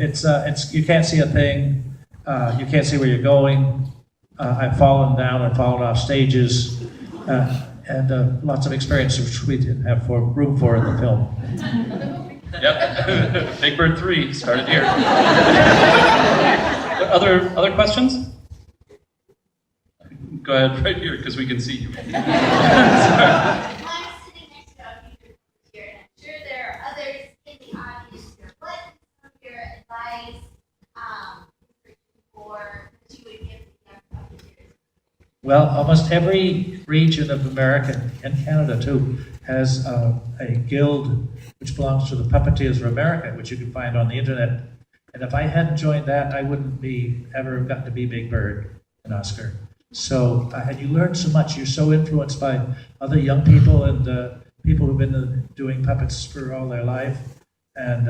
it's you can't see a thing. You can't see where you're going. I've fallen down and fallen off stages, and lots of experience which we didn't have room for in the film. Yep. Big Bird 3 started here. Other questions? Go ahead, right here, because we can see you. I'm sitting next to a future here, and I'm sure there are others in the audience here. What is some of your advice for that you would give to young puppeteers? Well, almost every region of America, and Canada too, has a guild which belongs to the Puppeteers of America, which you can find on the internet. And if I hadn't joined that, I wouldn't be ever gotten to be Big Bird and Oscar. So, and you learn so much. You're so influenced by other young people and people who've been doing puppets for all their life. And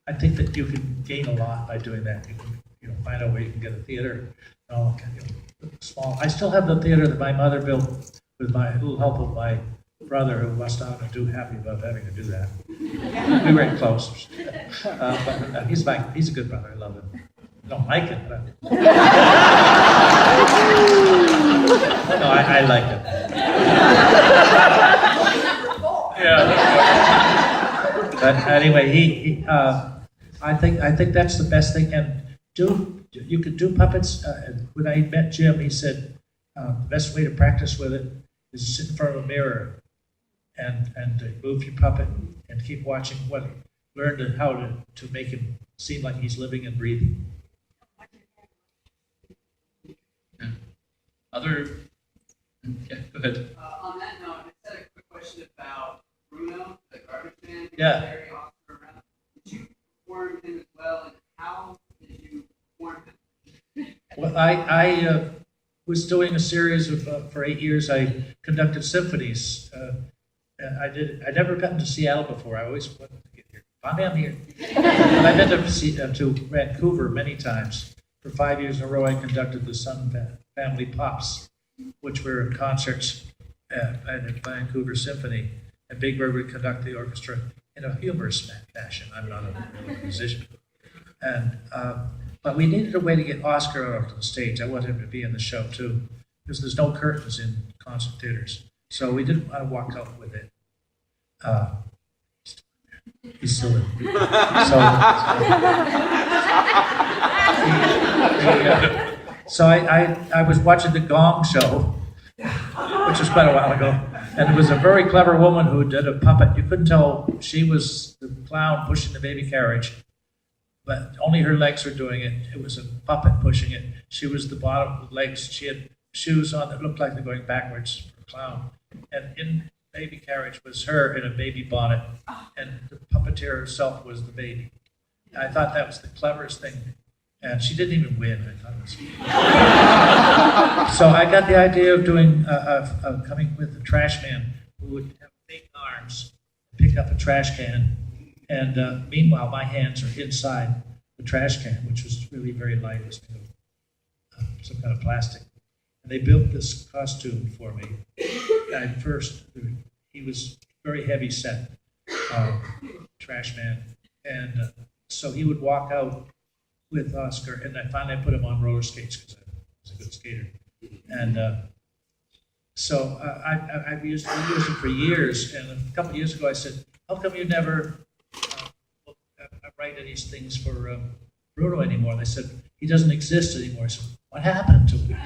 I think that you can gain a lot by doing that. You can, find out where you can get a theater. Small. I still have the theater that my mother built with my little help of my brother, who was not happy about having to do that. We were close. But he's a good brother. I love him. I don't like it, but no, I like it. Yeah. But anyway, I think that's the best thing. And you could do puppets. When I met Jim, he said the best way to practice with it is to sit in front of a mirror and move your puppet and keep watching learn how to make him seem like he's living and breathing. Yeah, go ahead. On that note, I just had a quick question about Bruno, the garbage man. Yeah. Very Oscar around. Did you perform him as well, and how did you perform him? Well, I was doing a series of for 8 years. I conducted symphonies. I never gotten to Seattle before. I always wanted to get here. Finally, I'm here. But I've been to Vancouver many times. For 5 years in a row, I conducted the Sun Family Pops, which were concerts at Vancouver Symphony. And Big Bird would conduct the orchestra in a humorous fashion. I'm not a musician. And but we needed a way to get Oscar out on the stage. I wanted him to be in the show too, because there's no curtains in concert theaters. So we didn't want to walk out with it. He's still in. So I was watching the Gong Show, which was quite a while ago, and there was a very clever woman who did a puppet. You couldn't tell she was the clown pushing the baby carriage, but only her legs were doing it. It was a puppet pushing it. She was the bottom of the legs. She had shoes on that looked like they're going backwards for a clown. And in the baby carriage was her in a baby bonnet, and the puppeteer herself was the baby. And I thought that was the cleverest thing. And she didn't even win. I thought it was. So I got the idea of doing coming with a trash man who would have big arms, pick up a trash can, and meanwhile my hands are inside the trash can, which was really very light. It was kind of, some kind of plastic. And they built this costume for me. At first, he was very heavy set, trash man, and so he would walk out with Oscar, and I finally put him on roller skates because I was a good skater. And so I've used him for years. And a couple of years ago, I said, "How come you never write any things for Bruno anymore?" And they said, "He doesn't exist anymore." I said, "What happened to him?"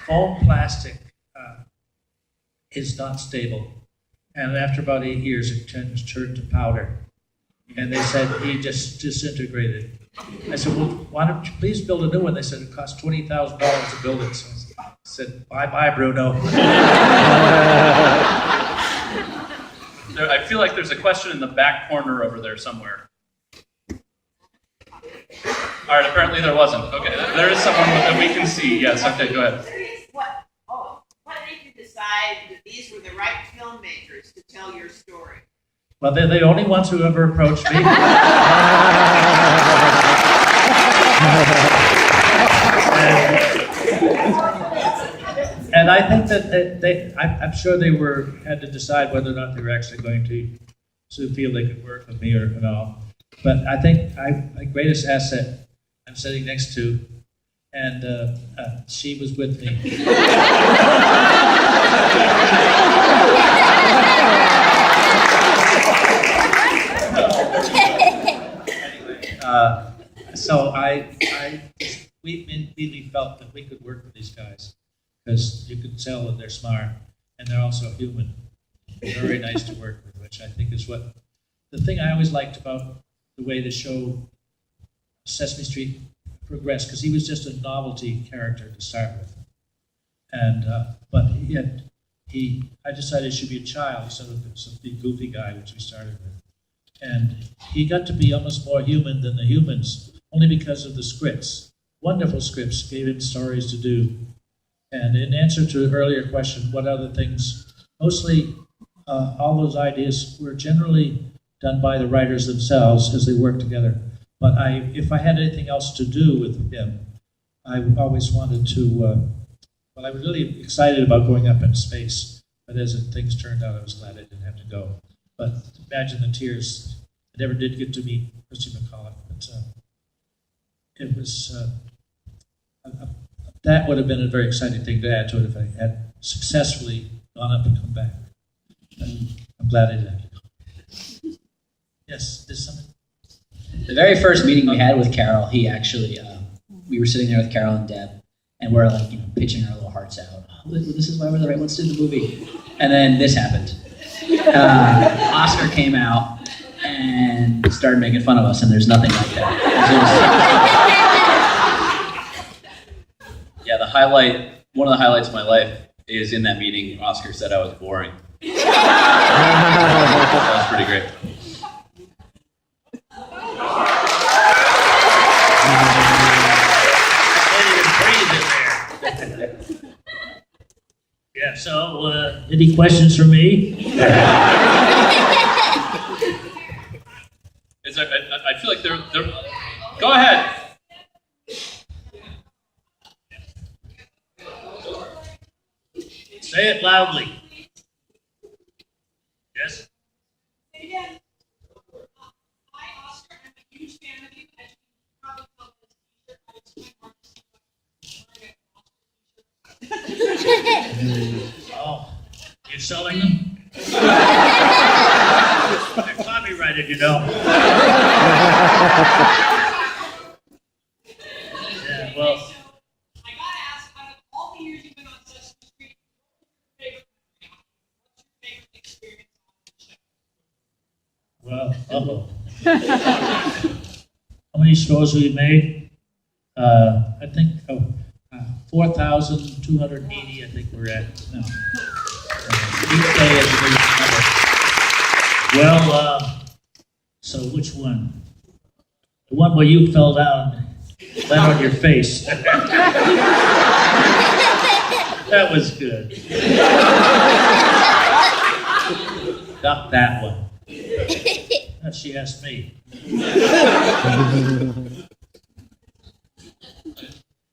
Foam plastic is not stable, and after about 8 years, it turned to powder. And they said he just disintegrated. I said, "Well, why don't you please build a new one?" They said it cost $20,000 to build it. So I said, "Bye, Bruno." I feel like there's a question in the back corner over there somewhere. All right, apparently there wasn't. Okay, there is someone that we can see. Yes, okay, go ahead. What made you decide that these were the right filmmakers to tell your story? Well, they're the only ones who ever approached me. And I think that I'm sure they had to decide whether or not they were actually going to feel they could work with me or not. But I think my greatest asset I'm sitting next to, and she was with me. So we immediately felt that we could work with these guys because you could tell that they're smart and they're also human. They're very nice to work with, which I think is what the thing I always liked about the way the show Sesame Street progressed, because he was just a novelty character to start with, and but I decided it should be a child instead of some big goofy guy, which we started with. And he got to be almost more human than the humans, only because of the scripts. Wonderful scripts gave him stories to do. And in answer to the earlier question, what other things? Mostly, all those ideas were generally done by the writers themselves as they worked together. But if I had anything else to do with him, I always wanted to. I was really excited about going up in space, but as things turned out, I was glad I didn't have to go. But imagine the tears. I never did get to meet Christy McAuliffe, but it was that would have been a very exciting thing to add to it if I had successfully gone up and come back. And I'm glad I did. Yes, there's something. The very first meeting we had with Caroll, he actually, we were sitting there with Caroll and Deb, and we're like, pitching our little hearts out. Oh, this is why we're the right ones to do the movie. And then this happened. Oscar came out and started making fun of us, and there's nothing like that. Yeah, one of the highlights of my life is in that meeting, Oscar said I was boring. That was pretty great. Yeah, so any questions for me? I feel like they're go ahead. Say it loudly. Yes? Again, hi Oscar, I'm a huge fan of you. As you can probably tell by this t-shirt, Oh, you're selling them? They're copyrighted, you know. Yeah, well. So, I gotta ask, out of all the years you've been on Sesame Street, what's your favorite experience on the show? Well, how many shows have we made? I think 4,280, I think we're at now. Each day is a different number. Well, so which one? The one where you fell down, landed on your face. That was good. Got that one. She asked me.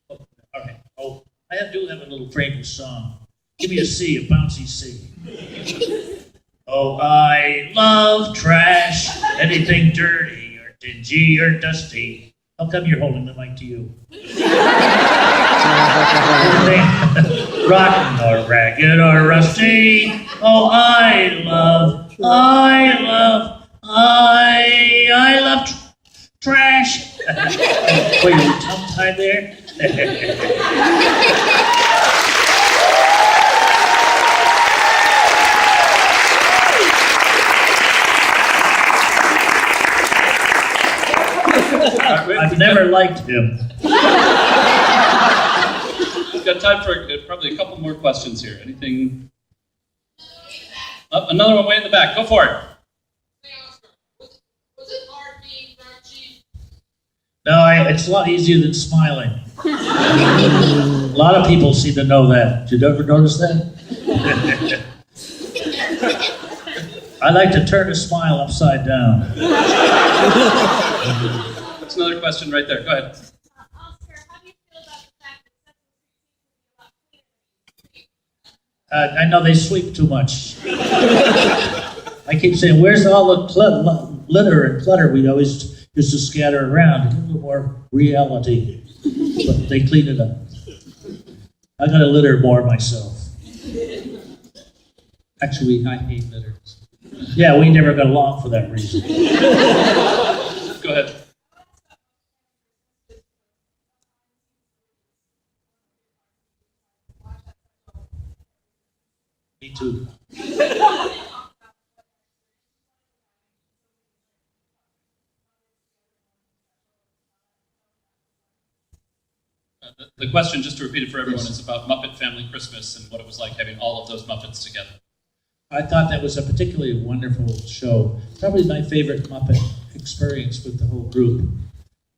All right. Oh, I do have a little favorite song. Give me a C, a bouncy C. Oh, I love trash, anything dirty or dingy or dusty. How come you're holding the mic to you? Anything rotten or ragged or rusty. Oh, I love trash. Wait, you tongue-tied there? I've never liked him. We've got time for probably a couple more questions here. Anything? Another one way in the back. Go for it. Hey Oscar, was it hard being grouchy? No, it's a lot easier than smiling. A lot of people seem to know that. Did you ever notice that? I like to turn a smile upside down. That's another question right there. Go ahead. Oscar, how do you feel about the fact that Sesame Street is a lot cleaner? I know they sweep too much. I keep saying, where's all the litter and clutter we always used to scatter around to give a little more reality. But they cleaned it up. I gotta litter more myself. Actually, I hate litters. Yeah, we never got along for that reason. Go ahead. Me too. The question, just to repeat it for everyone, is about Muppet Family Christmas and what it was like having all of those Muppets together. I thought that was a particularly wonderful show. Probably my favorite Muppet experience with the whole group,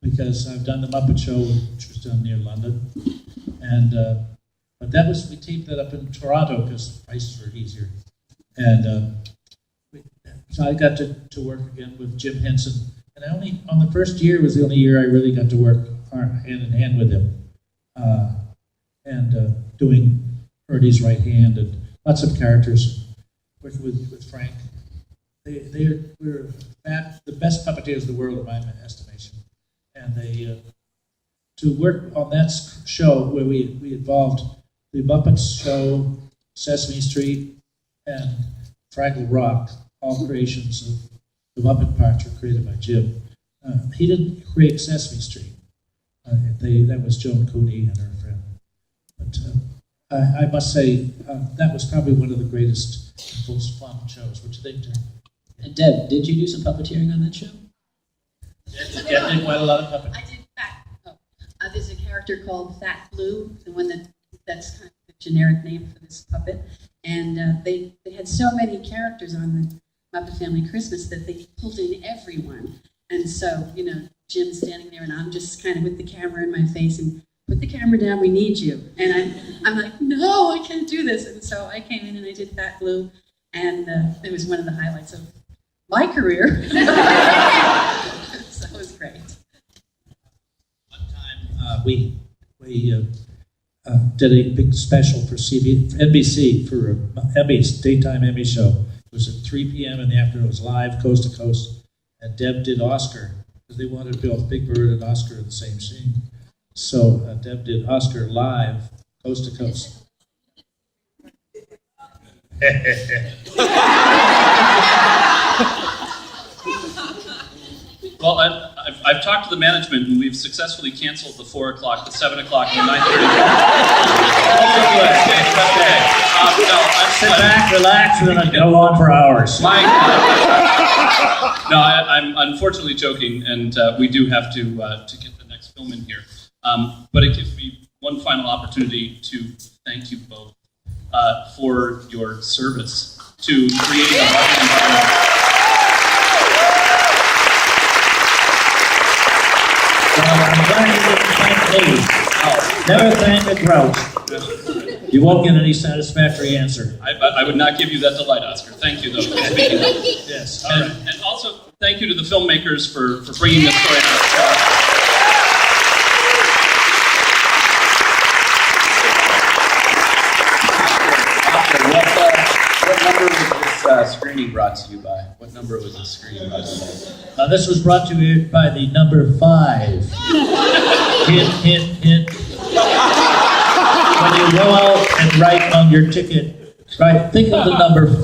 because I've done the Muppet Show, which was done near London, and but that was, we taped that up in Toronto because prices were easier, and so I got to work again with Jim Henson, and I only on the first year was the only year I really got to work hand in hand with him, and doing Ernie's right hand and lots of characters. Working with Frank, they were the best puppeteers in the world in my estimation, and they to work on that show where we involved the Muppets show, Sesame Street, and Fraggle Rock, all creations of the Muppet parts were created by Jim. He didn't create Sesame Street. That was Joan Cooney and her friend. But I must say that was probably one of the greatest and most fun shows. What do you think, Jim? And Deb, did you do some puppeteering on that show? Yeah, did quite a lot of puppet. I did Fat. There's a character called Fat Blue, the one that's kind of the generic name for this puppet. And they had so many characters on the Muppet Family Christmas that they pulled in everyone. And so, Jim's standing there, and I'm just kind of with the camera in my face, and put the camera down, we need you. And I'm like, no, I can't do this. And so I came in and I did Fat Blue, and it was one of the highlights of my career. So it was great. One time we did a big special for NBC for Emmys, daytime Emmy show. It was at 3 p.m. in the afternoon. It was live, coast to coast. And Deb did Oscar, because they wanted to build Big Bird and Oscar in the same scene. So Deb did Oscar live, coast to coast. Well, I've talked to the management, and we've successfully canceled the 4 o'clock, the 7 o'clock, and the 9:30. Sit back, relax, we're going to go on for hours. No, I'm unfortunately joking, and we do have to get the next film in here. But it gives me one final opportunity to thank you both for your service to creating a market environment. I'm glad you didn't thank me. Never thank the Grouch. You won't get any satisfactory answer. I would not give you that delight, Oscar. Thank you, though, for speaking up. Yes, all right. And also, thank you to the filmmakers for bringing this story out. What number was this screening brought to you by? What number was this screening brought to you by? This was brought to you by the number 5. Hint, hint, hint. When you go out and write on your ticket, think of the number 5.